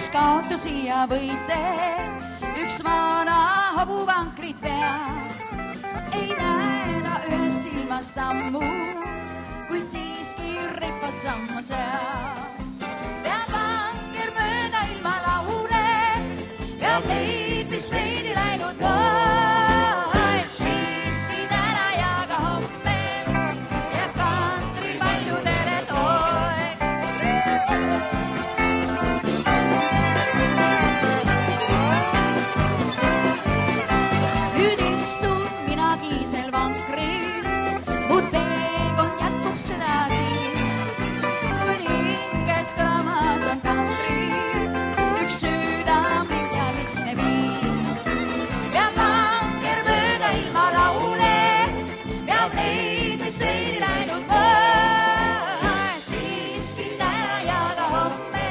kus kaotusi ja võite, üks vana hobuvankrit veab. Ei näe ta ühest silmast ammu, kui siiski ripad sammu seab. Peab vanker mööda ilma laule ja meid, mis veidi läinud poes, siiski täna ja ka homme jääb kantri paljudele toeks. Nüüd istun mina kiisel vankril, mu teekond jätkub sedasi, kuid hinges kõlamas on kantril üks südamlik ja lihtne viis. Peab vanker mööda ilma laule, peab neid, mis veidi läinud poes, siiski täna ja ka homme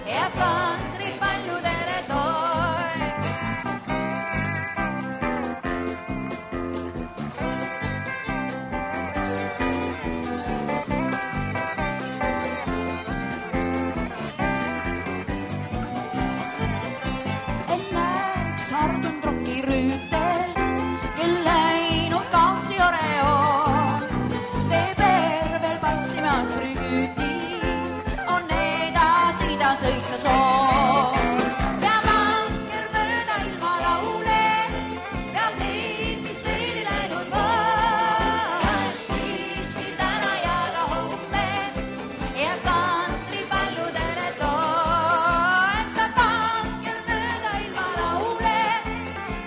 jääb kantri paljudele toeks. Enne üks hardunud rokirüütel, kel läinud kaotsi oreoon, teeb veel passimas prügüti, on edasi ta sõita soov. Peab vanker mööda ilma laule, peab neid, mis veidi läinud poes, siiski täna ja ka homme jääb kantri paljudele toeks. Peab vanker mööda ilma laule,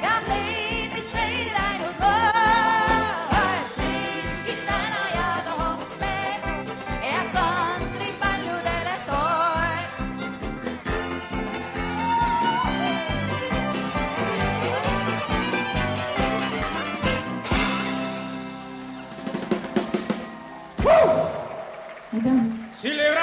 peab neid, mis veidi läinud poes, siiski täna ja ka homme jääb kantri paljudele toeks. Celebrate